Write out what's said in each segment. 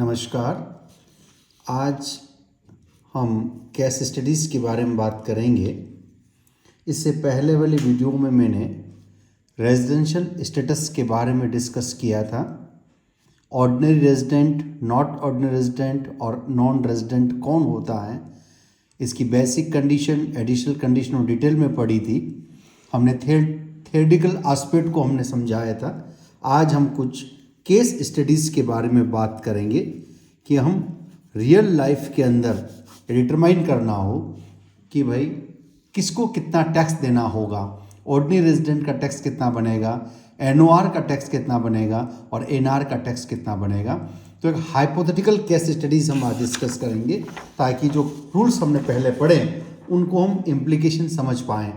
नमस्कार। आज हम केस स्टडीज़ के बारे में बात करेंगे। इससे पहले वाली वीडियो में मैंने रेजिडेंशियल स्टेटस के बारे में डिस्कस किया था। Ordinary resident, not ordinary resident और नॉन रेजिडेंट कौन होता है, इसकी बेसिक कंडीशन, एडिशनल कंडीशन और डिटेल में पढ़ी थी। हमने थ्योरेटिकल एस्पेक्ट को हमने समझाया था। आज हम कुछ केस स्टडीज़ के बारे में बात करेंगे कि हम रियल लाइफ के अंदर डिटरमाइन करना हो कि भाई किसको कितना टैक्स देना होगा, ऑर्डिनरी रेजिडेंट का टैक्स कितना बनेगा, एनओआर का टैक्स कितना बनेगा और एनआर का टैक्स कितना बनेगा। तो एक हाइपोथेटिकल केस स्टडीज़ हम आज डिस्कस करेंगे ताकि जो रूल्स हमने पहले पढ़े उनको हम इम्प्लीकेशन समझ पाएँ।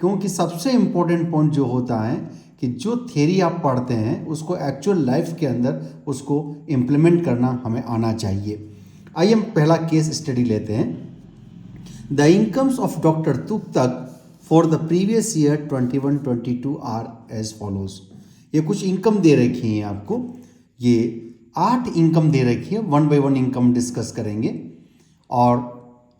क्योंकि सबसे इम्पोर्टेंट पॉइंट जो होता है कि जो थियरी आप पढ़ते हैं उसको एक्चुअल लाइफ के अंदर उसको इम्प्लीमेंट करना हमें आना चाहिए। आइए हम पहला केस स्टडी लेते हैं। The incomes of doctor Tughlaq for the previous year 21-22 are as follows. ये कुछ इनकम दे रखी हैं आपको, ये 8 इनकम दे रखी है। 1 बाय 1 इनकम डिस्कस करेंगे और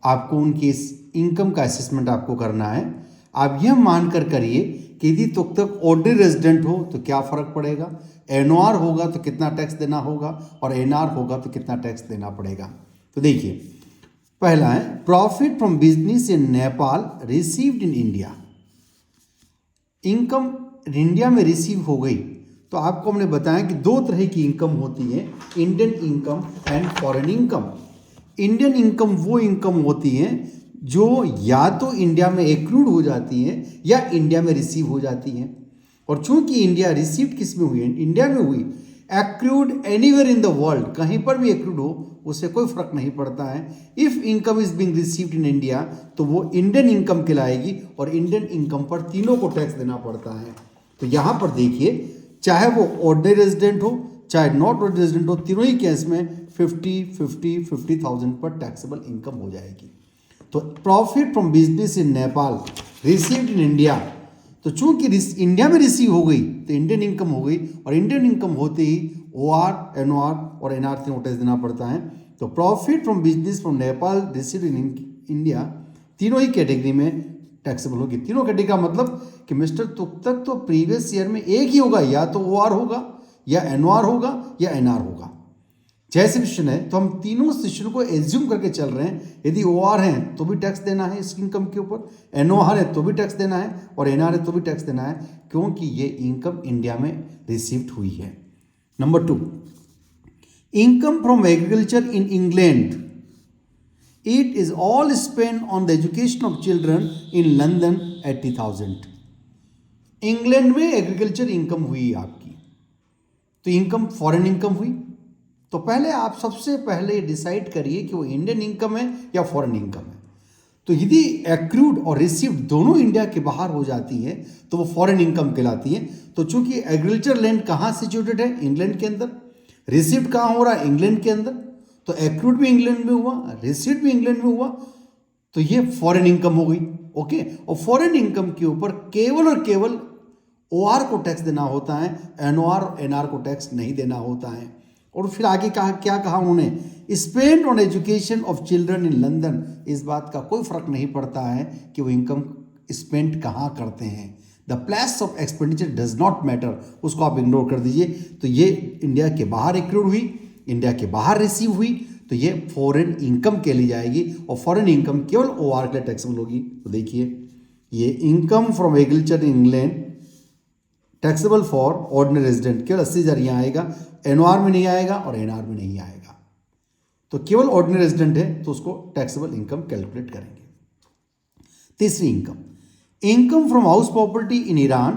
आपको उनकी इस इनकम का असेसमेंट आपको करना है। आप यह मानकर करिए कि यदि तुगतक ऑर्डिनरी रेजिडेंट हो तो क्या फ़र्क पड़ेगा, एनओआर होगा तो कितना टैक्स देना होगा और एनआर होगा तो कितना टैक्स देना पड़ेगा। तो देखिए, पहला है profit from business in Nepal received in India. Income India में रिसीव हो गई तो आपको हमने बताया कि 2 तरह की इनकम होती है, Indian income and foreign income. Indian income वो इनकम होती है जो या तो इंडिया में एक्रूड हो जाती है या इंडिया में रिसीव हो जाती है। और चूंकि इंडिया रिसीव किस में हुई है, इंडिया में हुई। Accrued anywhere in the world, कहीं पर भी एक्रूड हो उससे कोई फर्क नहीं पड़ता है। If income is being received in India तो वो इंडियन इनकम कहलाएगी और इंडियन इनकम पर तीनों को टैक्स देना पड़ता है। तो यहाँ पर देखिए, चाहे वो ऑर्डिनरी रेजिडेंट हो चाहे नॉट ऑर्डिनरी रेजिडेंट हो, तीनों ही केस में 50,000 पर टैक्सेबल इनकम हो जाएगी। तो profit from business in Nepal received in India, तो चूंकि इंडिया में रिसीव हो गई तो इंडियन इनकम हो गई और इंडियन इनकम होते ही ओआर, एनओआर और एनआर तीनों टैक्स देना पड़ता है। तो profit from business from Nepal received in India तीनों ही कैटेगरी में टैक्सेबल होगी। तीनों कैटेगरी का मतलब कि मिस्टर तुगतक तो प्रीवियस ईयर में एक ही होगा, या तो ओआर होगा या एनओआर होगा या एनआर होगा। जैसे सिचुएशन है तो हम तीनों सिचुएशन को एज्यूम करके चल रहे हैं। यदि ओआर हैं तो भी टैक्स देना है इस इनकम के ऊपर, एनओआर है तो भी टैक्स देना है और एनआर है तो भी टैक्स देना है, क्योंकि ये इनकम इंडिया में रिसीव्ड हुई है। Number 2, income from agriculture in England, it is all spend on the education of children in London 80,000। England में एग्रीकल्चर इनकम हुई आपकी, तो इनकम फॉरेन इनकम हुई। तो पहले आप सबसे पहले डिसाइड करिए कि वो इंडियन इनकम है या फॉरेन इनकम है। तो यदि एक्रूड और रिसीव्ड दोनों इंडिया के बाहर हो जाती है तो वो फॉरेन इनकम कहलाती है। तो चूंकि एग्रीकल्चर लैंड कहाँ सिचुएटेड है, इंग्लैंड के अंदर, रिसीव्ड कहाँ हो रहा है, इंग्लैंड के अंदर, तो एक्रूड भी इंग्लैंड में हुआ, रिसीव्ड भी इंग्लैंड में हुआ, तो ये फॉरेन इनकम हो गई। ओके, और फॉरेन इनकम के ऊपर केवल और केवल ओआर को टैक्स देना होता है, एनओआर और एनआर को टैक्स नहीं देना होता है। और फिर आगे कहा, क्या कहा उन्होंने, spend on education of children in London. इस बात का कोई फर्क नहीं पड़ता है कि वो इनकम स्पेंड कहाँ करते हैं, the place of expenditure does not matter, उसको आप इग्नोर कर दीजिए। तो ये इंडिया के बाहर एक्रूड हुई, इंडिया के बाहर रिसीव हुई, तो ये फॉरेन इनकम कहली जाएगी और फॉरेन इनकम केवल ओआर के लिए टैक्सेबल होगी। तो देखिए, ये income from agriculture in England taxable for ordinary resident केवल 80,000 यहाँ आएगा, एनओआर में नहीं आएगा और एनआर में नहीं आएगा। तो केवल ऑर्डिनरी रेजिडेंट है तो उसको टैक्सेबल इनकम कैलकुलेट करेंगे। तीसरी income, income from house property in Iran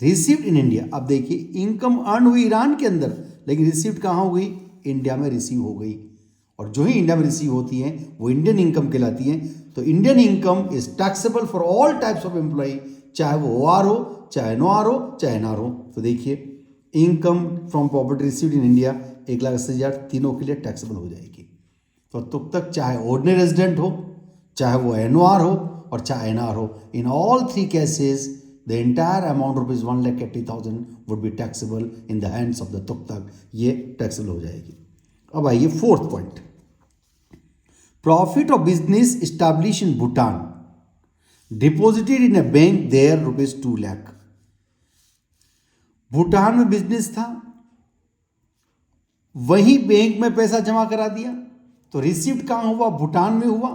received in India. अब देखिए, इनकम अर्न हुई ईरान के अंदर लेकिन रिसीव्ड कहाँ हो गई, इंडिया में रिसीव हो गई। और जो ही इंडिया में रिसीव होती है वो इंडियन इनकम कहलाती है। तो Indian income is taxable for all types of employee, चाहे वो ओआर हो, चाहे एनओआर हो, चाहे एनआर हो। तो देखिए, income from property received in India 1,80,000 तीनों के लिए टैक्सेबल हो जाएगी। तो तुगतक चाहे ऑर्डिनरी रेजिडेंट हो, चाहे वो एनओआर हो और चाहे एनआर हो, in all 3 cases the entire amount ₹1,80,000 would be taxable in the hands of the Tughlaq, ये टैक्सेबल हो जाएगी। अब आइए fourth point, profit of business establish in Bhutan deposited in a bank there ₹2 lakh. Bhutan में बिजनेस था, वही बैंक में पैसा जमा करा दिया, तो रिसीव्ड कहां हुआ? भूटान में हुआ।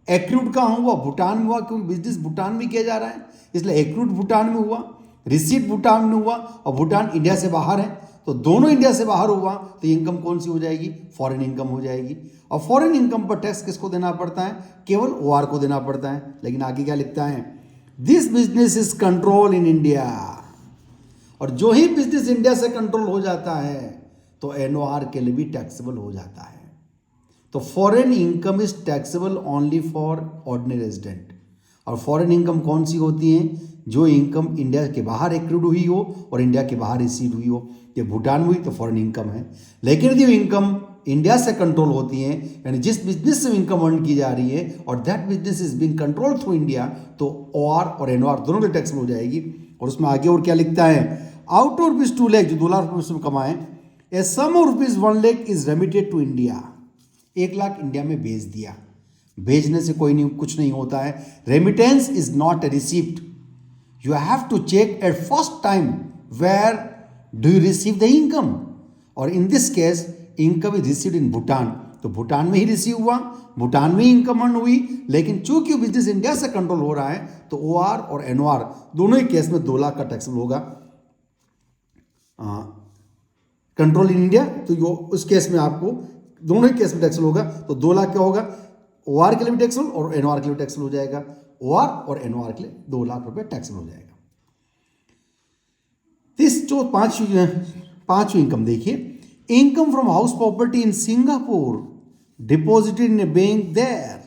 एक्रूड कहां हुआ? भूटान में हुआ, क्योंकि बिजनेस भूटान में किया जा रहा है, इसलिए एक्रूड भूटान में हुआ, रिसीव्ड भूटान में हुआ, और भूटान इंडिया से बाहर है, तो दोनों इंडिया से बाहर हुआ, तो इनकम कौन सी हो जाएगी? फॉरेन इनकम हो जाएगी। और फॉरेन इनकम पर टैक्स किसको देना पड़ता है? केवल OR को देना पड़ता है। लेकिन आगे क्या लिखता है? This business is control in India, और जो ही बिजनेस इंडिया से कंट्रोल हो जाता है तो NOR के लिए भी टैक्सेबल हो जाता है। तो foreign income is taxable only for ordinary resident. और फॉरेन इनकम कौन सी होती है? जो इनकम इंडिया के बाहर एक्रूड हुई हो और इंडिया के बाहर रिसीव हुई हो। ये भूटान में हुई तो फॉरेन इनकम है। लेकिन यदि इनकम इंडिया से कंट्रोल होती है, यानी जिस बिजनेस से इनकम अर्न की जा रही है और that business is being control through India, तो OR और NOR दोनों की टैक्स हो जाएगी। और उसमें आगे और क्या लिखता है? आउट ऑफ ₹2 लाख, जो 2 लाख रुपये उसमें कमाए, a sum of ₹1 lakh is remitted to India. 1 lakh India में भेज दिया। भेजने से कोई नहीं, कुछ नहीं होता है। Remittance is not a receipt, you have to check at first time where do you receive the income. और in this case income is received in Bhutan, तो भूटान में ही रिसीव हुआ, भूटान में ही इनकम अर्न हुई। लेकिन चूंकि बिजनेस इंडिया से कंट्रोल हो रहा है तो OR और NOR दोनों ही केस में 2 लाख का टैक्स होगा। कंट्रोल इन इंडिया, तो उस केस में आपको दोनों ही केस में टैक्स होगा, तो 2 लाख क्या होगा? OR के लिए भी टैक्स और NOR के लिए टैक्स हो जाएगा। OR और NOR के लिए 2 लाख रुपए टैक्स हो जाएगा। इस जो पांचवी इनकम देखिए, income from house property in Singapore deposited in a bank there.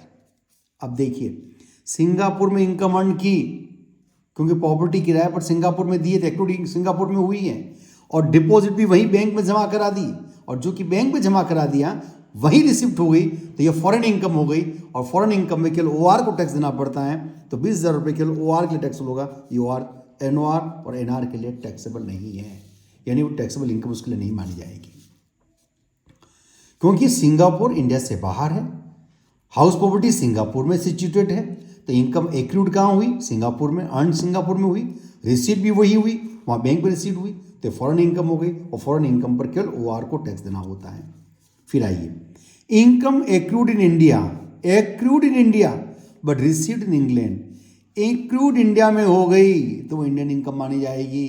अब देखिए, सिंगापुर में इनकम अर्न की, क्योंकि प्रॉपर्टी किराए पर सिंगापुर में दिए थे, एक्टिविटी सिंगापुर में हुई है, और डिपॉजिट भी वही बैंक में जमा करा दी, और जो कि बैंक में जमा करा दिया वही रिसिप्ट हो गई, तो ये फॉरेन इनकम हो गई। और फॉरेन इनकम में केवल OR को टैक्स देना पड़ता है, तो 20,000 रुपये केवल OR के लिए टैक्स होगा। ये OR, NOR और NR के लिए टैक्सेबल नहीं है, यानी वो टैक्सेबल इनकम उसके लिए नहीं मानी जाएगी, क्योंकि सिंगापुर इंडिया से बाहर है, हाउस प्रॉपर्टी सिंगापुर में सिचुएटेड है, तो इनकम एक्रूड कहाँ हुई? सिंगापुर में, अर्न सिंगापुर में हुई, रिसीट भी वही हुई, वहाँ बैंक में रिसीट हुई, तो फॉरेन इनकम हो गई। और फॉरेन इनकम पर केवल OR को टैक्स देना होता है। फिर आइए, income accrued in India but received in England. Accrued India में हो गई तो वो इंडियन इनकम मानी जाएगी।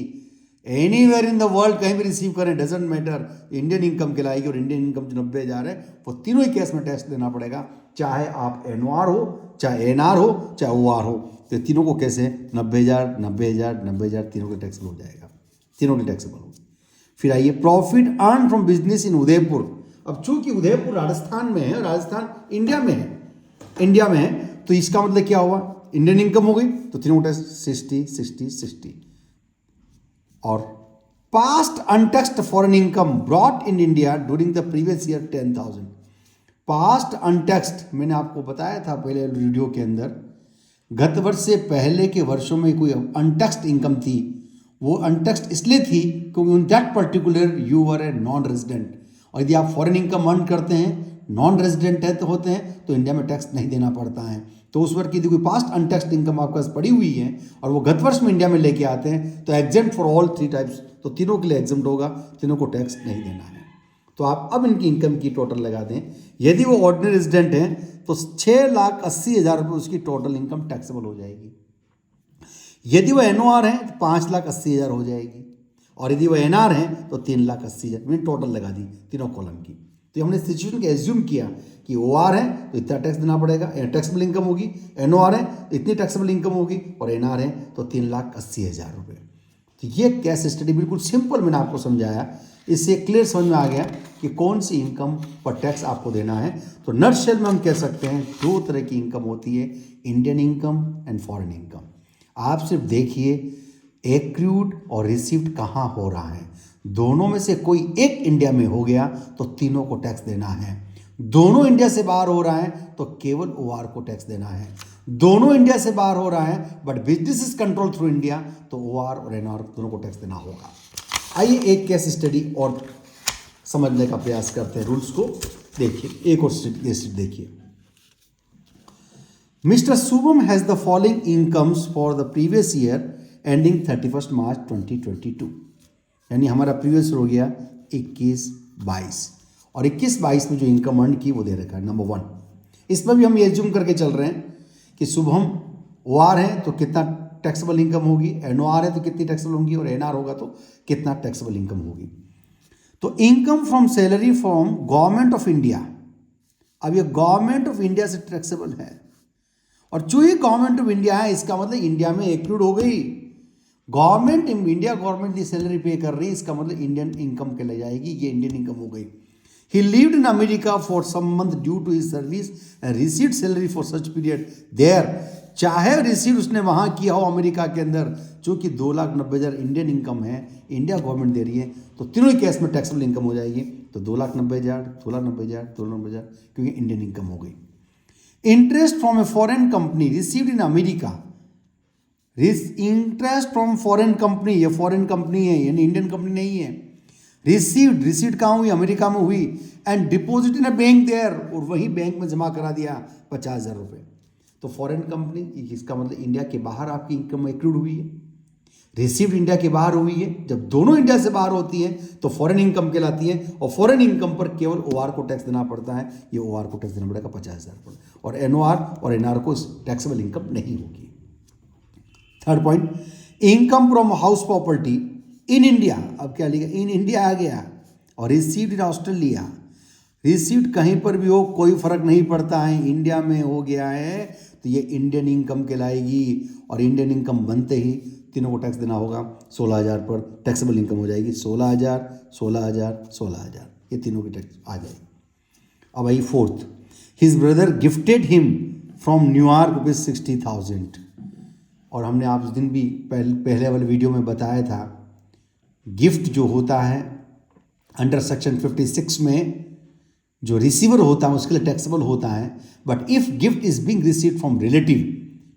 एनीवेयर इन द वर्ल्ड कहीं भी रिसीव करें, डजेंट मैटर, इंडियन इनकम कहलाएगी। और इंडियन इनकम जो 90,000 है वो तीनों ही केस में टैक्स देना पड़ेगा, चाहे आप NOR हो, चाहे NR हो, चाहे OR हो। तो तीनों को कैसे? 90,000, 90,000, 90,000 तीनों के टैक्सेबल हो जाएगा, तीनों के टैक्सेबल हो। फिर आइए, profit earn from business in Udaipur. अब चूंकि उदयपुर राजस्थान में है, राजस्थान इंडिया में है, तो इसका मतलब क्या हुआ? इंडियन इनकम हो गई, तो तीनों टैक्स 60, 60, 60। और past untaxed foreign income brought in India during the previous year 10,000। Past untaxed, मैंने आपको बताया था पहले वीडियो के अंदर, गत वर्ष से पहले के वर्षों में कोई अनटैक्स्ड इनकम थी, वो अनटैक्स्ड इसलिए थी क्योंकि उन that particular you were a non resident. और यदि आप फॉरेन इनकम अर्न करते हैं, नॉन रेजिडेंट है तो होते हैं, तो इंडिया में टैक्स नहीं देना पड़ता है। तो उस वर्ष की यदि कोई पास्ट अनटैक्स्ड इनकम आपके पास पड़ी हुई है और वो गत वर्ष में इंडिया में लेके आते हैं, तो एग्जेम्प्ट फॉर ऑल 3 टाइप्स, तो तीनों के लिए एग्जेम्प्ट होगा, तीनों को टैक्स नहीं देना है। तो आप अब इनकी इनकम की टोटल लगा दें, यदि वो ऑर्डिनरी रेजिडेंट हैं तो 6,80,000 रुपये उसकी टोटल इनकम टैक्सेबल हो जाएगी। यदि वो NOR है तो 5,80,000 हो जाएगी, और यदि वो NR है तो 3,80,000। मैंने टोटल लगा दी तीनों कॉलम की। तो हमने सिचुएशन को एज्यूम किया कि OR है तो इतना टैक्स देना पड़ेगा, टैक्सेबल इनकम होगी, NOR है तो इतनी टैक्सेबल इनकम होगी, और NR है तो 3,80,000 रुपये। तो ये केस स्टडी बिल्कुल सिंपल मैंने आपको समझाया, इससे क्लियर समझ में आ गया कि कौन सी इनकम पर टैक्स आपको देना है। तो नटशेल में हम कह सकते हैं 2 तरह की इनकम होती है, Indian income and foreign income. आप सिर्फ देखिए एक्रूड और रिसीव्ड कहाँ हो रहा है, दोनों में से कोई एक इंडिया में हो गया तो तीनों को टैक्स देना है। दोनों इंडिया से बाहर हो रहा है तो केवल OR को टैक्स देना है। दोनों इंडिया से बाहर हो रहा है but business is control through India, तो OR और NR दोनों को टैक्स देना होगा। आइए एक केस स्टडी और समझने का प्रयास करते हैं, रूल्स को देखिए। एक और केस देखिए। Mister Shubham has the following incomes for the previous year ending 31 मार्च 2022, यानी हमारा प्रीवियस हो गया 21-22, और 21-22 में जो इनकम अर्न की वो दे रखा है। नंबर 1, इसमें भी हम ये एज्यूम करके चल रहे हैं कि शुभम OR है तो कितना टैक्सेबल इनकम होगी, NOR है तो कितनी टैक्सेबल होगी, और NR होगा तो कितना टैक्सेबल इनकम होगी। तो income from salary from government of India, अब ये गवर्नमेंट ऑफ इंडिया से टैक्सेबल है, और जो ये गवर्नमेंट ऑफ इंडिया है इसका मतलब इंडिया में एक्लूड हो गई। गवर्नमेंट इंडिया गवर्नमेंट की सैलरी पे कर रही है, इसका मतलब इंडियन इनकम के ले जाएगी, ये इंडियन इनकम हो गई। He lived in America for some month due to his service and received salary for such period there. चाहे रिसीव उसने वहाँ किया हो अमेरिका के अंदर, चूँकि 2,90,000 इंडियन इनकम है, इंडिया गवर्नमेंट दे रही है, तो तीनों ही केस में टैक्सेबल इनकम हो जाएगी। तो 2,90,000, 2,90,000, 2,90,000, क्योंकि इंडियन इनकम हो गई। Interest from a foreign company received in America, interest from foreign company, ये फॉरेन कंपनी है यानी इंडियन कंपनी नहीं है। रिसीव्ड कहाँ हुई, अमेरिका में हुई, and deposit in a bank there, और वही बैंक में जमा करा दिया 50,000 रुपये। तो फॉरेन कंपनी, इसका मतलब इंडिया के बाहर आपकी इनकम एक्लूड हुई है। रिसीव्ड इंडिया के बाहर हुई है, जब दोनों इंडिया से बाहर होती हैं तो फॉरेन इनकम कहलाती है, और फॉरेन इनकम पर केवल OR को टैक्स देना पड़ता है, ये OR को टैक्स देना पड़ेगा 50,000 पर, और NOR और NR को टैक्सेबल इनकम नहीं होगी। Third point, income from house property in India, अब क्या लिखा, इन इंडिया आ गया, और रिसीव्ड इन ऑस्ट्रेलिया, रिसीव्ड कहीं पर भी हो कोई फर्क नहीं पड़ता है, इंडिया में हो गया है तो ये इंडियन इनकम कहलाएगी, और इंडियन इनकम बनते ही तीनों को टैक्स देना होगा। 16,000 पर टैक्सेबल इनकम हो जाएगी, 16,000, 16,000, 16,000, ये तीनों की टैक्स आ जाएगी। अब I fourth, his brother gifted him from New York with 60,000, और हमने आप उस दिन भी पहले वाले वीडियो में बताया था, गिफ्ट जो होता है अंडर सेक्शन 56 में जो रिसीवर होता है उसके लिए टैक्सेबल होता है, but if gift is being received from relative,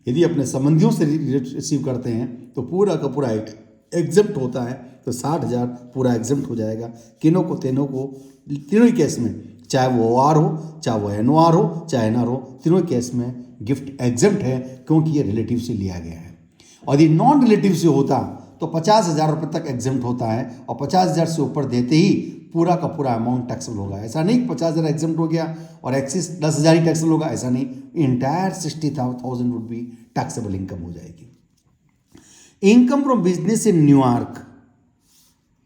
यदि अपने संबंधियों से रिसीव करते हैं तो पूरा का पूरा एग्जेम्प्ट होता है, तो 60,000 पूरा एग्जेम्प्ट हो जाएगा। किनों को तीनों ही केस में, चाहे वो OR हो, चाहे वो NOR हो, चाहे NR हो, तीनों ही केस में गिफ्ट एग्जेम्प्ट है, क्योंकि ये रिलेटिव से लिया गया है। और यदि नॉन रिलेटिव से होता तो 50,000 रुपये तक एग्जेम्प्ट होता है, और 50,000 से ऊपर देते ही पूरा का पूरा अमाउंट टैक्सेबल होगा। ऐसा नहीं कि 50,000 एग्जेम्प्ट हो गया और एक्सिस 10,000 ही टैक्सेबल होगा, ऐसा नहीं, entire 60,000 would be taxable income हो जाएगी। Income from business in New York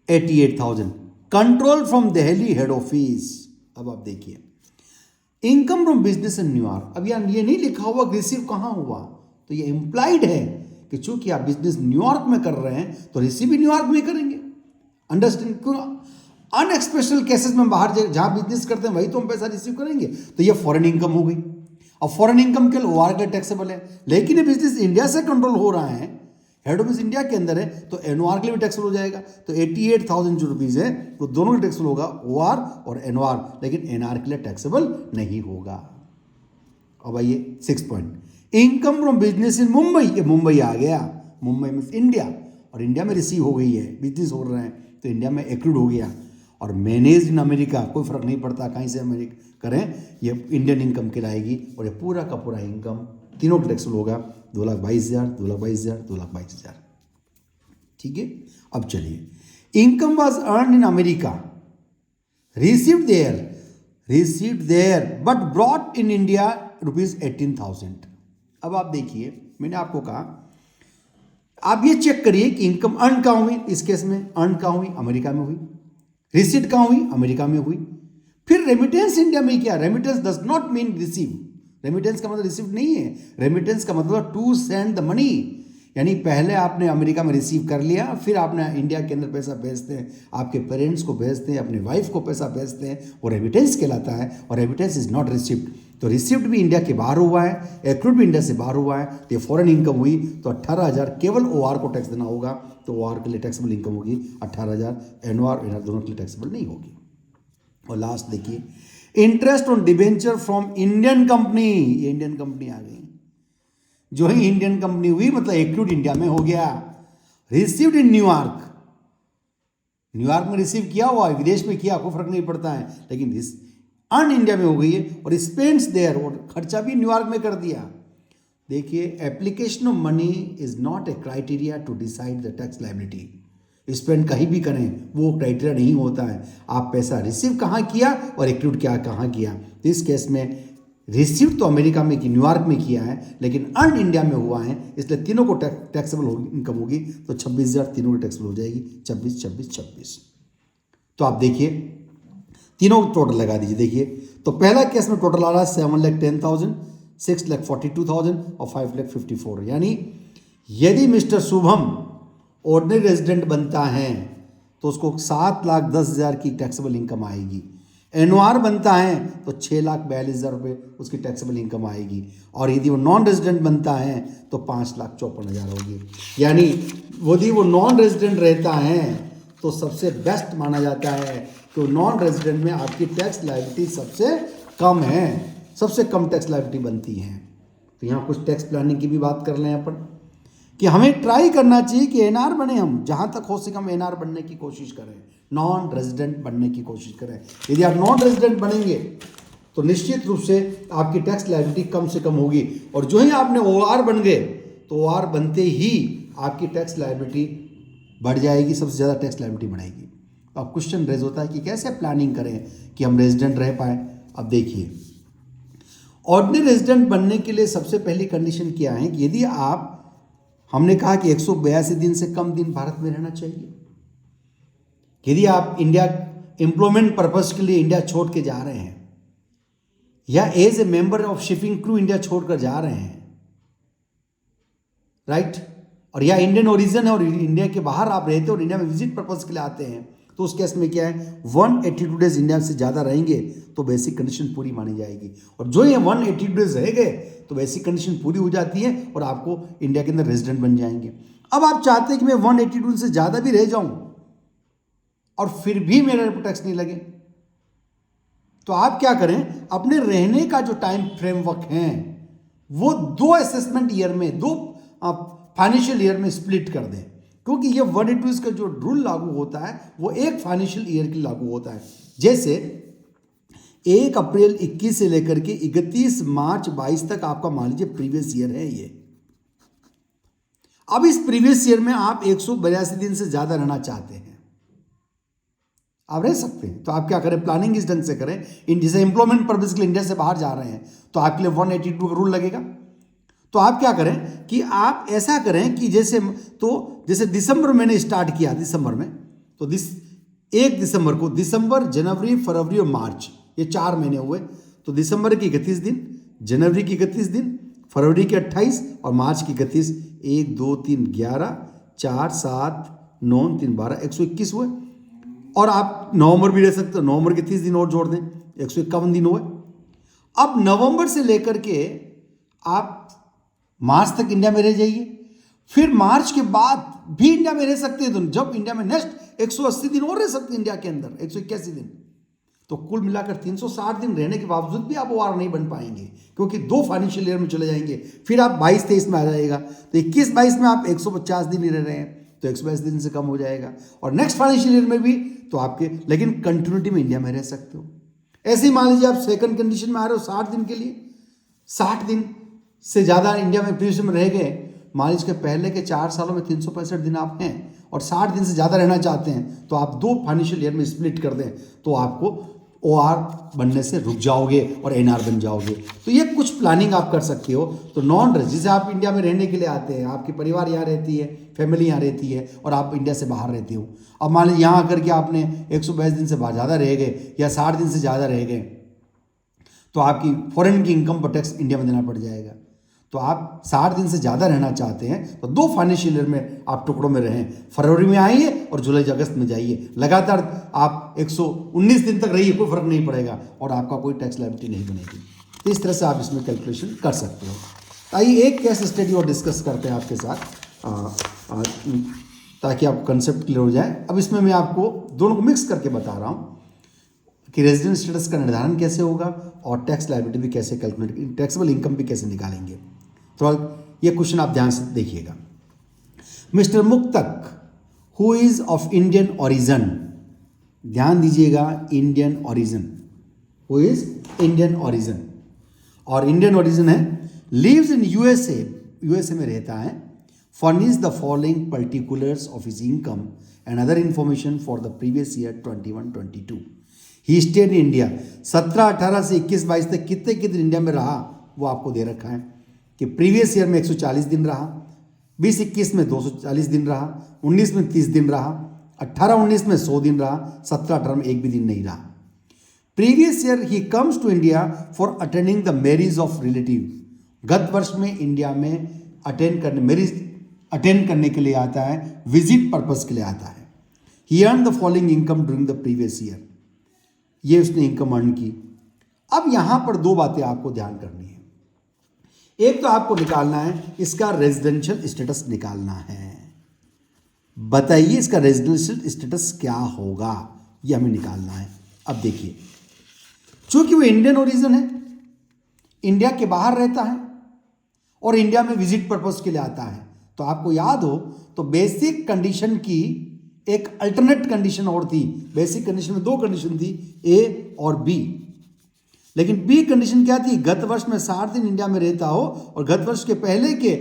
88,000, control from Delhi head office. अब आप देखिए, income from business in New York, अब यार ये नहीं लिखा हुआ रिसीव कहाँ हुआ, तो ये इम्प्लाइड है कि चूंकि आप बिजनेस न्यूयॉर्क में कर रहे हैं तो रिसीव भी न्यूयॉर्क में करेंगे। अंडरस्टैंड, क्यों अनएक्सपेशनल केसेस में बाहर जहां बिजनेस करते हैं वही तो हम पैसा रिसीव करेंगे, तो ये फॉरेन इनकम हो गई। और फॉरेन इनकम के लिए OR के टैक्सेबल है, लेकिन ये बिजनेस इंडिया से कंट्रोल हो रहा है, हेड ऑफिस इंडिया के अंदर है, तो NOR के लिए भी टैक्सेबल हो जाएगा। तो 88,000 जो रुपीज़ है तो दोनों के टैक्सेबल होगा, OR और NOR, लेकिन NR के लिए टैक्सेबल नहीं होगा। अब आइए 6 point, income from business in Mumbai, ये मुंबई आ गया, मुंबई में इंडिया, और इंडिया में रिसीव हो गई है, बिजनेस हो रहे हैं तो इंडिया में एक्लूड हो गया, और मैनेज इन अमेरिका, कोई फर्क नहीं पड़ता कहीं से अमेरिका करें, ये इंडियन इनकम कहलाएगी, और ये पूरा का पूरा इनकम तीनों का टैक्सेबल होगा, 2,22,000, 2,22,000, 2,22,000। ठीक है, अब चलिए, income was earn in America, received there but brought in India ₹18,000। अब आप देखिए, मैंने आपको कहा आप ये चेक करिए कि इनकम अर्न कहाँ हुई, इस केस में अर्न कहाँ हुई, अमेरिका में हुई, रिसीट कहाँ हुई, अमेरिका में हुई। फिर रेमिटेंस इंडिया में क्या, remittance does not mean receive, remittance का मतलब रिसीव नहीं है, रेमिटेंस का मतलब टू सेंड द मनी, यानी पहले आपने अमेरिका में रिसीव कर लिया, फिर आपने इंडिया के अंदर पैसा भेजते हैं, आपके पेरेंट्स को भेजते हैं, अपने वाइफ को पैसा भेजते हैं, वो रेमिटेंस कहलाता है, और रेमिटेंस इज नॉट रिसिप्ट। तो रिसिप्ट भी इंडिया के बाहर हुआ है, एक्रूड भी इंडिया से बाहर हुआ है, तो ये फॉरेन इनकम हुई, तो 18,000 केवल OR को टैक्स देना होगा, तो OR के लिए टैक्सेबल इनकम होगी 18,000, NOR NR दोनों के लिए टैक्सेबल नहीं होगी। और लास्ट देखिए, interest on debenture from Indian company, ये इंडियन कंपनी आ गई, जो ही इंडियन कंपनी हुई मतलब एक्लूड इंडिया में हो गया। रिसीव्ड इन न्यूयॉर्क, न्यूयॉर्क में रिसीव किया हुआ है, विदेश में किया कोई फर्क नहीं पड़ता है, लेकिन अर्न इंडिया में हो गई है और स्पेंड्स देयर, और खर्चा भी न्यूयॉर्क में कर दिया। देखिए, application of money is not a criteria to decide the tax liability. Spend कहीं भी करें वो क्राइटेरिया नहीं होता है, आप पैसा रिसीव कहाँ किया और एक्लूड क्या कहाँ किया। इस केस में रिसीव तो अमेरिका में की, न्यूयॉर्क में किया है, लेकिन अर्न इंडिया में हुआ है, इसलिए तीनों को टैक्सेबल इनकम होगी, तो 26,000 तीनों को टैक्सेबल हो जाएगी, 26, 26, 26। तो आप देखिए तीनों टोटल लगा दीजिए। देखिए तो पहला केस में टोटल आ रहा है 7,10,000, 6,42,000 और 5,54,000। यानी यदि मिस्टर शुभम ऑर्डिनरी रेजिडेंट बनता है तो उसको 7,10,000 की टैक्सेबल इनकम आएगी। एनओआर बनता है तो 6,42,000 रुपये उसकी टैक्सेबल इनकम आएगी, और यदि वो नॉन रेजिडेंट बनता है तो 5,54,000 होगी। यानी यदि वो नॉन रेजिडेंट रहता है तो सबसे बेस्ट माना जाता है कि नॉन रेजिडेंट में आपकी टैक्स लायबिलिटी सबसे कम है, सबसे कम टैक्स लायबिलिटी बनती है। तो यहाँ कुछ टैक्स प्लानिंग की भी बात कर लें अपन कि हमें ट्राई करना चाहिए कि एनआर बने, हम जहाँ तक हो सके हम एनआर बनने की कोशिश करें, नॉन रेजिडेंट बनने की कोशिश करें। यदि आप नॉन रेजिडेंट बनेंगे तो निश्चित रूप से आपकी टैक्स लायबिलिटी कम से कम होगी, और जो ही आपने ओआर बन गए तो ओआर बनते ही आपकी टैक्स लायबिलिटी बढ़ जाएगी, सबसे ज़्यादा टैक्स लायबिलिटी बढ़ेगी। अब क्वेश्चन रेज होता है कि कैसे प्लानिंग करें कि हम रेजिडेंट रह पाए। अब देखिए, ऑर्डिनरी रेजिडेंट बनने के लिए सबसे पहली कंडीशन क्या है कि यदि आप, हमने कहा कि 182 दिन से कम दिन भारत में रहना चाहिए। यदि आप इंडिया एम्प्लॉयमेंट पर्पस के लिए इंडिया छोड़ के जा रहे हैं, या as a member of shipping crew India छोड़कर जा रहे हैं, राइट, और या इंडियन ओरिजिन है और इंडिया के बाहर आप रहते हो और इंडिया में विजिट पर्पस के लिए आते हैं, तो उस केस में क्या है, 182 डेज इंडिया से ज़्यादा रहेंगे तो बेसिक कंडीशन पूरी मानी जाएगी। और जो ये 182 डेज रह गए तो बेसिक कंडीशन पूरी हो जाती है और आपको इंडिया के अंदर रेजिडेंट बन जाएंगे। अब आप चाहते हैं कि मैं 182 से ज़्यादा भी रह जाऊं और फिर भी मेरे टैक्स नहीं लगे, तो आप क्या करें, अपने रहने का जो टाइम फ्रेमवर्क है वो 2 असेसमेंट ईयर में, 2 फाइनेंशियल ईयर में स्प्लिट कर दें, क्योंकि ये 182 का जो रूल लागू होता है वो एक फाइनेंशियल ईयर के लागू होता है। जैसे 1 अप्रैल 21 से लेकर के 31 मार्च 22 तक आपका मान लीजिए प्रीवियस ईयर है ये। अब इस प्रीवियस ईयर में आप 182 दिन से ज्यादा रहना चाहते हैं, आप रह सकते हैं, तो आप क्या करें, प्लानिंग इस ढंग से करें, जैसे एम्प्लॉयमेंट पर्पज के लिए इंडिया से बाहर जा रहे हैं तो आपके लिए 182 का रूल लगेगा। तो आप क्या करें कि आप ऐसा करें कि जैसे दिसंबर मैंने स्टार्ट किया, दिसंबर में, तो 1 दिसंबर को, दिसंबर, जनवरी, फरवरी और मार्च, ये 4 महीने हुए, तो दिसंबर की 31 दिन, जनवरी की 31 दिन, फरवरी के 28 और मार्च की 31, 1, 2, 3, 11, 4, 7, 9, 3, 12, 121 हुए। और आप नवंबर भी रह सकते हो, नवंबर के 30 दिन और जोड़ दें, 151 दिन हुए। अब नवंबर से लेकर के आप मार्च तक इंडिया में रह जाइए, फिर मार्च के बाद भी इंडिया में रह सकते हैं, तो जब इंडिया में नेक्स्ट 180 दिन और रह सकते हैं इंडिया के अंदर, 181 दिन, तो कुल मिलाकर 360 दिन रहने के बावजूद भी आप ओआर नहीं बन पाएंगे, क्योंकि 2 फाइनेंशियल ईयर में चले जाएंगे, फिर आप 22-23 में आ जाएगा, तो 21-22 में आप 150 दिन ही रह रहे हैं, तो 122 दिन से कम हो जाएगा, और नेक्स्ट फाइनेंशियल ईयर में भी तो आपके, लेकिन कंटिन्यूटी में इंडिया में रह सकते हो। ऐसे ही मान लीजिए आप सेकंड कंडीशन में आ रहे हो 60 दिन के लिए, 60 दिन से ज़्यादा इंडिया में प्रीवियस में रह गए, मान लीजिए पहले के 4 सालों में 365 दिन आप हैं और 60 दिन से ज़्यादा रहना चाहते हैं, तो आप 2 फाइनेंशियल ईयर में स्प्लिट कर दें तो आपको ओआर बनने से रुक जाओगे और एनआर बन जाओगे। तो ये कुछ प्लानिंग आप कर सकते हो। तो नॉन रेजिडेंट, जैसे आप इंडिया में रहने के लिए आते हैं, आपकी परिवार यहाँ रहती है, फैमिली यहाँ रहती है और आप इंडिया से बाहर रहते हो, अब मान लीजिए यहाँ आकर के आपने 122 दिन से ज़्यादा रह गए या 60 दिन से ज़्यादा रह गए, तो आपकी फॉरेन की इनकम पर टैक्स इंडिया में देना पड़ जाएगा। तो आप 60 दिन से ज़्यादा रहना चाहते हैं तो 2 फाइनेंशियल ईयर में आप टुकड़ों में रहें, फरवरी में आइए और जुलाई अगस्त में जाइए, लगातार आप 119 दिन तक रहिए, कोई फर्क नहीं पड़ेगा और आपका कोई टैक्स लायबिलिटी नहीं बनेगी। तो इस तरह से आप इसमें कैलकुलेशन कर सकते हो। आइए एक केस स्टडी और डिस्कस करते हैं आपके साथ, ताकि आपको कंसेप्ट क्लियर हो जाए। अब इसमें मैं आपको दोनों को मिक्स करके बता रहा हूँ कि रेजिडेंट स्टेटस का निर्धारण कैसे होगा और टैक्स लायबिलिटी भी कैसे कैलकुलेट, टैक्सेबल इनकम भी कैसे निकालेंगे। तो ये क्वेश्चन आप ध्यान से देखिएगा। मिस्टर मुक्तक who is of Indian origin, ध्यान दीजिएगा, Indian origin, who is Indian origin, और इंडियन ओरिजिन है, लिव्स इन यूएसए, यूएसए में रहता है, furnish the following particulars of his income and other information for the previous year 21-22। He stayed in India, 17-18 से 21-22 तक कितने दिन इंडिया में रहा वो आपको दे रखा है कि प्रीवियस ईयर में 140 दिन रहा, 20-21 में 240 दिन रहा, 19 में 30 दिन रहा, 18-19 में 100 दिन रहा, 17-18 में एक भी दिन नहीं रहा। प्रीवियस ईयर ही comes to India for attending the marriage of relative, गत वर्ष में इंडिया में मैरिज अटेंड करने के लिए आता है, विजिट पर्पस के लिए आता है। He earn the following income during the previous year, ये उसने इनकम अर्न की। अब यहां पर दो बातें आपको ध्यान करनी है, एक तो आपको निकालना है इसका रेजिडेंशियल स्टेटस निकालना है, बताइए इसका रेजिडेंशियल स्टेटस क्या होगा, ये हमें निकालना है। अब देखिए, चूंकि वो इंडियन ओरिजिन है, इंडिया के बाहर रहता है और इंडिया में विजिट पर्पस के लिए आता है, तो आपको याद हो तो बेसिक कंडीशन की एक अल्टरनेट कंडीशन और थी। बेसिक कंडीशन में दो कंडीशन थी, ए और बी, लेकिन बी कंडीशन क्या थी, गत वर्ष में 60 दिन इंडिया में रहता हो और गत वर्ष के पहले के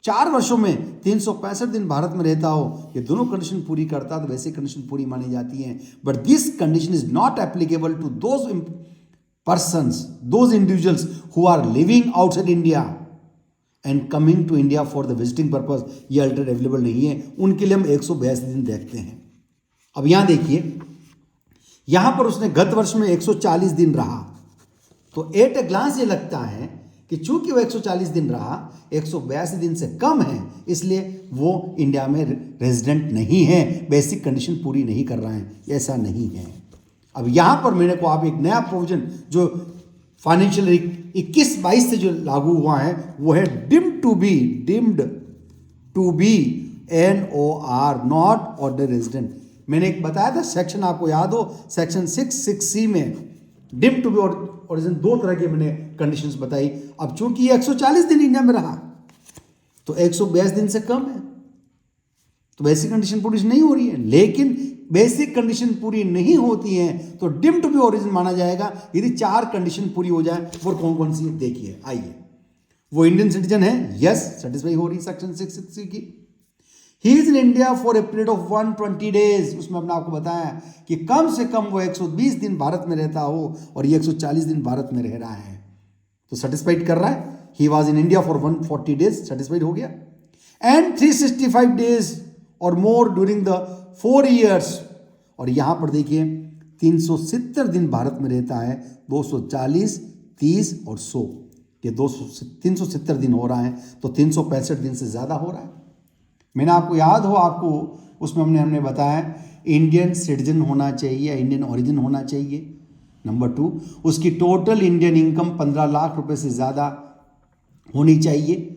4 वर्षों में 365 दिन भारत में रहता हो, ये दोनों कंडीशन पूरी करता तो बेसिक कंडीशन पूरी मानी जाती है। But this condition is not applicable to those persons, those individuals who are living outside India and coming to India for the visiting purpose, ये अल्टरनेट अवेलेबल नहीं है, उनके लिए हम 182 दिन देखते हैं। अब यहां देखिए, यहां पर उसने गत वर्ष में 140 दिन रहा, तो एट ए ग्लांस ये लगता है कि चूंकि वो 140 दिन रहा, 182 दिन से कम है, इसलिए वो इंडिया में रेजिडेंट नहीं है, बेसिक कंडीशन पूरी नहीं कर रहा है, ऐसा नहीं है। अब यहां पर मेरे को आप एक नया प्रोविजन जो फाइनेंशियल 21-22 से जो लागू हुआ है वो है deemed to be NOR, not ordinary resident. मैंने एक बताया था सेक्शन, आपको याद हो, सेक्शन 6(6)(c) में डिम्ड टू बी ओरिजिन दो तरह के मैंने कंडीशंस बताई। अब चूंकि ये 140 दिन इंडिया में रहा तो 182 दिन से कम है, तो बेसिक कंडीशन पूरी नहीं हो रही है। लेकिन बेसिक कंडीशन पूरी नहीं होती है तो डिम्ड टू बी ओरिजिन माना जाएगा यदि 4 कंडीशन पूरी हो जाए। वो कौन कौन सी, देखिए, आइए। वो इंडियन सिटीजन है, यस, सेटिस्फाई हो रही सेक्शन 6(6)(c) की। He is in India for a period of 120 days, उसमें अपने आपको बताया कि कम से कम वो 120 दिन भारत में रहता हो और ये 140 दिन भारत में रह रहा है, तो सेटिस्फाइड कर रहा है। He was in India for 140 days, satisfied हो गया। एंड 365 डेज और मोर ड्यूरिंग द 4 years, और यहां पर देखिए 370 दिन भारत में रहता है, 240, 30 और 100, ये 370 दिन हो रहा है, तो 365 दिन से ज़्यादा हो रहा है। मैंने आपको याद हो, आपको उसमें हमने बताया इंडियन सिटीजन होना चाहिए, इंडियन ओरिजिन होना चाहिए। नंबर 2, उसकी टोटल इंडियन इनकम 15 लाख रुपए से ज़्यादा होनी चाहिए।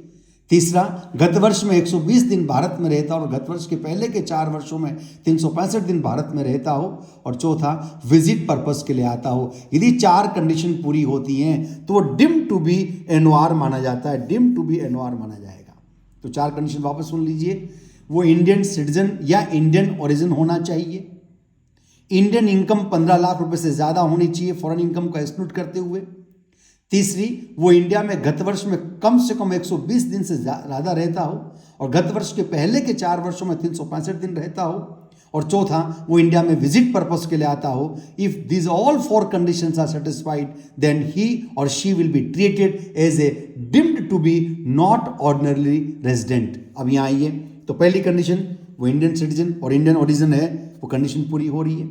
तीसरा, गत वर्ष में 120 दिन भारत में रहता हो और गत वर्ष के पहले के 4 वर्षों में 365 दिन भारत में रहता हो। और चौथा, विजिट पर्पस के लिए आता हो। यदि 4 कंडीशन पूरी होती हैं तो वो डिम्ड टू बी NOR माना जाता है, डिम्ड टू बी NOR माना जाएगा। तो 4 कंडीशन वापस सुन लीजिए। वो इंडियन सिटीजन या इंडियन ओरिजिन होना चाहिए, इंडियन इनकम 15 लाख रुपए से ज़्यादा होनी चाहिए फॉरेन इनकम का एक्सक्लूड करते हुए। तीसरी, वो इंडिया में गत वर्ष में कम से कम 120 दिन से ज़्यादा रहता हो और गत वर्ष के पहले के 4 वर्षों में 365 दिन रहता हो। और चौथा, वो इंडिया में विजिट पर्पस के लिए आता हो। If this all 4 conditions are satisfied then he or she will be treated as a deemed to be not ordinary resident. अब यहाँ आइए, तो पहली कंडीशन वो इंडियन सिटीजन और इंडियन ओरिजिन है, वो कंडीशन पूरी हो रही है।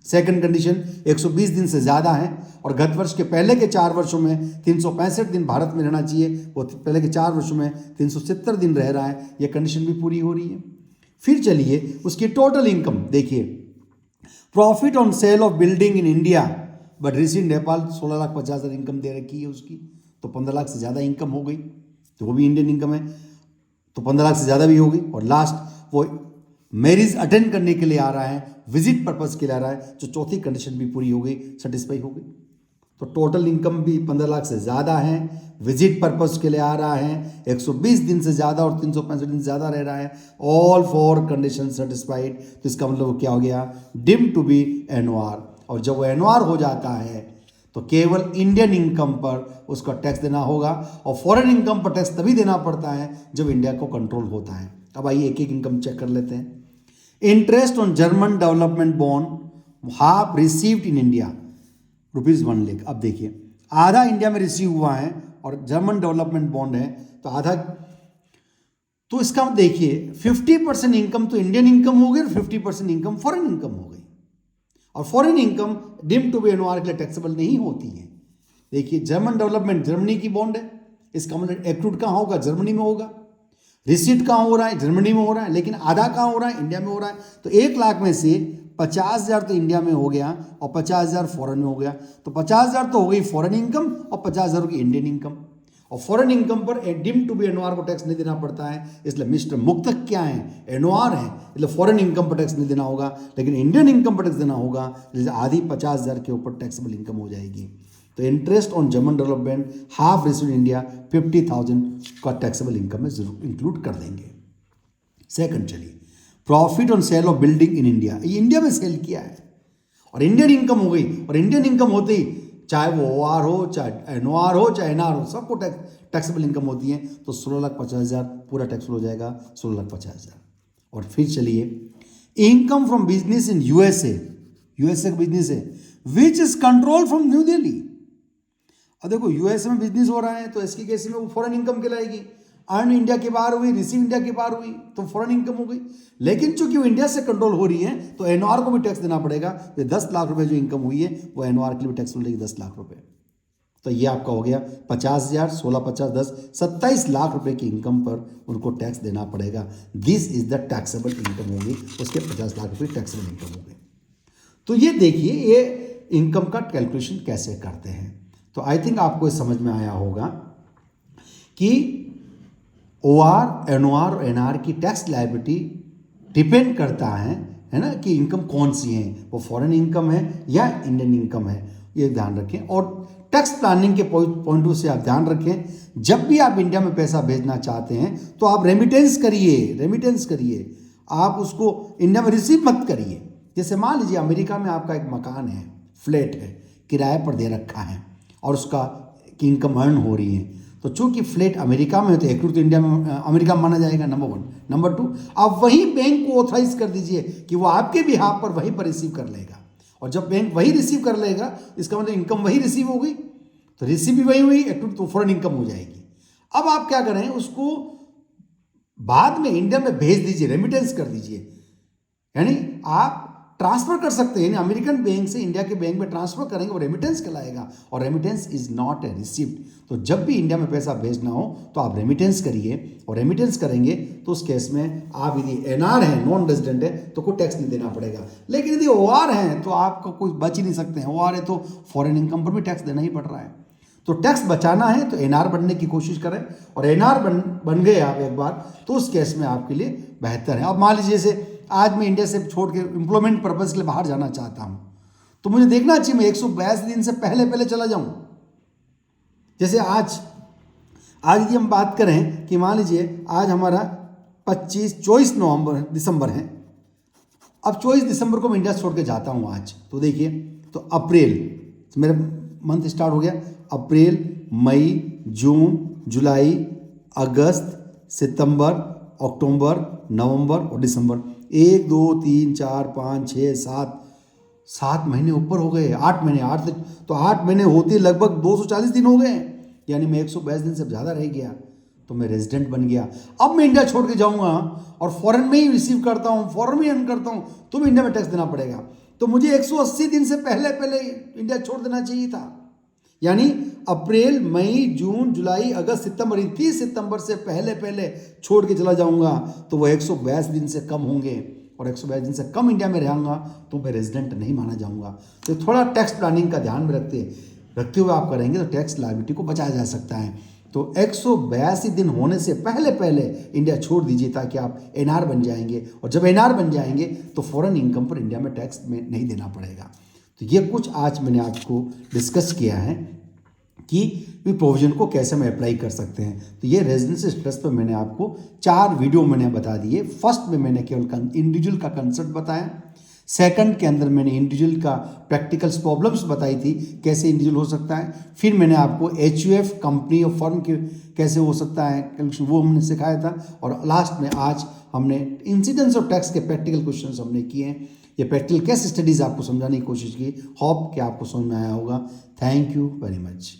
सेकंड कंडीशन 120 दिन से ज़्यादा है और गत वर्ष के पहले के 4 वर्षों में 365 दिन भारत में रहना चाहिए, वो पहले के 4 वर्षों में 370 दिन रह रहा है, ये कंडीशन भी पूरी हो रही है। फिर चलिए उसकी टोटल इनकम देखिए। Profit on sale of building in India but receive Nepal 16,50,000 income दे रखी है उसकी, तो 15 लाख से ज़्यादा इनकम हो गई, तो वो भी इंडियन इनकम है, तो 15 लाख से ज़्यादा भी हो गई। और लास्ट, वो मैरिज अटेंड करने के लिए आ रहा है, विजिट पर्पस के लिए आ रहा है, जो चौथी कंडीशन भी पूरी हो गई, सेटिस्फाई हो गई। तो टोटल इनकम भी 15 लाख से ज़्यादा है, विजिट पर्पस के लिए आ रहा है, 120 दिन से ज़्यादा और 365 दिन से ज़्यादा रह रहा है, ऑल फॉर कंडीशन सेटिस्फाइड। तो इसका मतलब क्या हो गया, डिम टू बी एनओआर। और जब वो एनओआर हो जाता है तो केवल इंडियन इनकम पर उसका टैक्स देना होगा, और फॉरेन इनकम पर टैक्स तभी देना पड़ता है जब इंडिया को कंट्रोल होता है। अब आइए एक एक इनकम चेक कर लेते हैं। Interest on German development bond half received in India ₹1 lakh. अब देखिए आधा इंडिया में रिसीव हुआ है और जर्मन डेवलपमेंट बॉन्ड है तो आधा, तो इसका देखिए 50% इनकम तो इंडियन इनकम हो गई और 50% इनकम फॉरेन इनकम हो गई। और foreign income deemed to be NOR के लिए टैक्सेबल नहीं होती है। देखिए जर्मन डेवलपमेंट जर्मनी की बॉन्ड है, इसका मतलब एक्रूड कहाँ होगा, जर्मनी में होगा। रिसीट कहाँ हो रहा है, जर्मनी में हो रहा है, लेकिन आधा कहाँ हो रहा है, इंडिया में हो रहा है। तो 1 लाख में से 50,000 तो इंडिया में हो गया और 50,000 फॉरेन में हो गया। तो 50,000 तो हो गई फॉरेन इनकम और 50,000 की इंडियन इनकम। और फॉरेन इनकम पर डिम टू बी एनओआर को टैक्स नहीं देना पड़ता है, इसलिए मिस्टर मुक्तक क्या है, एनओआर है, इसलिए फॉरेन इनकम पर टैक्स नहीं देना होगा, लेकिन इंडियन इनकम पर टैक्स देना होगा, इसलिए आधी 50,000 के ऊपर टैक्सेबल इनकम हो जाएगी। तो interest on German development half received India 50,000 का टैक्सेबल इनकम में जरूर इंक्लूड कर देंगे। सेकंड चलिए, profit on sale of building in India, ये इंडिया में सेल किया है और इंडियन इनकम हो गई। और इंडियन इनकम होते ही चाहे वो ओआर हो, चाहे एनओआर हो, चाहे एनआर हो, सबको टैक्सेबल इनकम होती है। तो 16,50,000 पूरा टैक्स हो जाएगा, 16,50,000। और फिर चलिए, income from business in USA का बिजनेस है which is control from new Delhi. अब देखो यूएसए में बिजनेस हो रहा है तो इसकी केस में वो फॉरेन इनकम कहलाएगी। अर्न इंडिया के बाहर हुई, रिसीव इंडिया के बाहर हुई तो फॉरेन इनकम हो गई। लेकिन चूंकि वो इंडिया से कंट्रोल हो रही है तो एनओआर को भी टैक्स देना पड़ेगा। तो 10 लाख रुपए जो इनकम हुई है वो एनओआर के लिए भी टैक्स मिलेगी 10 लाख रुपए। तो ये आपका हो गया 50,000, 16, 50, 10, 27 लाख रुपए की इनकम पर उनको टैक्स देना पड़ेगा। This is the taxable income होगी, उसके 50 लाख रुपए टैक्सेबल इनकम हो गई। तो ये देखिए ये इनकम का कैलकुलेशन कैसे करते हैं। तो आई थिंक आपको समझ में आया होगा कि ओआर, एनओआर और एनआर की टैक्स लायबिलिटी डिपेंड करता है ना, कि इनकम कौन सी है, वो फॉरेन इनकम है या इंडियन इनकम है, ये ध्यान रखें। और टैक्स प्लानिंग के पॉइंट ऑफ से आप ध्यान रखें, जब भी आप इंडिया में पैसा भेजना चाहते हैं तो आप रेमिटेंस करिए, आप उसको इंडिया में रिसीव मत करिए। जैसे मान लीजिए अमेरिका में आपका एक मकान है, फ्लैट है, किराए पर दे रखा है और उसका इनकम अर्न हो रही है, तो चूंकि फ्लैट अमेरिका में है तो एक्रूड तो इंडिया में अमेरिका में माना जाएगा, नंबर 1। नंबर 2, आप वही बैंक को ऑथराइज कर दीजिए कि वो आपके बिहाफ पर वहीं पर रिसीव कर लेगा। और जब बैंक वही रिसीव कर लेगा इसका मतलब इनकम वही रिसीव हो गई, तो रिसीव भी वही हुई, एक्रूड तो फॉरेन इनकम हो जाएगी। अब आप क्या करें, उसको बाद में इंडिया में भेज दीजिए, रेमिटेंस कर दीजिए, यानी आप ट्रांसफर कर सकते हैं, अमेरिकन बैंक से इंडिया के बैंक में ट्रांसफर करेंगे, वो रेमिटेंस कहलाएगा। और remittance is not a receipt. तो जब भी इंडिया में पैसा भेजना हो तो आप रेमिटेंस करिए, और रेमिटेंस करेंगे तो उस केस में आप यदि एनआर है, नॉन रेजिडेंट है, तो कोई टैक्स नहीं देना पड़ेगा। लेकिन यदि ओआर है तो आपको कोई बच ही नहीं सकते हैं। ओआर है तो फॉरेन इनकम पर भी टैक्स देना ही पड़ रहा है। तो टैक्स बचाना है तो एनआर बनने की कोशिश करें, और एनआर बन गए आप एक बार तो उस केस में आपके लिए बेहतर है। अब मान लीजिए जैसे आज मैं इंडिया से छोड़ के एम्प्लॉयमेंट पर्पज़ के लिए बाहर जाना चाहता हूं, तो मुझे देखना चाहिए मैं 182 दिन से पहले चला जाऊं। जैसे आज यदि हम बात करें कि मान लीजिए आज हमारा 24 दिसंबर है, अब 24 दिसंबर को मैं इंडिया छोड़ के जाता हूं आज, तो देखिए तो अप्रैल, तो मेरा मंथ स्टार्ट हो गया, अप्रैल, मई, जून, जुलाई, अगस्त, सितंबर, अक्टूबर, नवंबर और दिसंबर। 1, 2, 3, 4, 5, 6, 7 महीने ऊपर हो गए, 8 महीने, 8 महीने होते लगभग 240 दिन हो गए, यानी मैं 122 दिन से ज़्यादा रह गया, तो मैं रेजिडेंट बन गया। अब मैं इंडिया छोड़ के जाऊंगा और फॉरेन में ही रिसीव करता हूँ, फॉरेन में ही अर्न करता हूँ, तो भी इंडिया में टैक्स देना पड़ेगा। तो मुझे 180 दिन से पहले इंडिया छोड़ देना चाहिए था, यानी अप्रैल, मई, जून, जुलाई, अगस्त, सितंबर, 30 सितंबर से पहले छोड़ के चला जाऊंगा तो वो 182 दिन से कम होंगे, और 182 दिन से कम इंडिया में रहूंगा तो मैं रेजिडेंट नहीं माना जाऊंगा। तो थोड़ा टैक्स प्लानिंग का ध्यान में रखते हुए आप करेंगे तो टैक्स लायबिलिटी को बचाया जा सकता है। तो 182 दिन होने से पहले इंडिया छोड़ दीजिए ताकि आप एनआर बन जाएंगे, और जब एनआर बन जाएंगे तो फॉरेन इनकम पर इंडिया में टैक्स में नहीं देना पड़ेगा। तो ये कुछ आज मैंने आपको डिस्कस किया है कि प्रोविजन को कैसे हम अप्लाई कर सकते हैं। तो ये रेजिडेंस स्ट्रेस पर मैंने आपको 4 वीडियो मैंने बता दिए। फर्स्ट में मैंने केवल इंडिविजुअल का कंसेप्ट बताया, सेकंड के अंदर मैंने इंडिविजुअल का प्रैक्टिकल्स प्रॉब्लम्स बताई थी कैसे इंडिविजुअल हो सकता है, फिर मैंने आपको HUF कंपनी और फर्म के कैसे हो सकता है कैलकुलेशन वो हमने सिखाया था, और लास्ट में आज हमने इंसिडेंस ऑफ टैक्स के प्रैक्टिकल क्वेश्चंस हमने किए हैं। ये प्रैक्टिकल केस स्टडीज़ आपको समझाने की कोशिश की। होप कि आपको समझ में आया होगा। Thank you very much.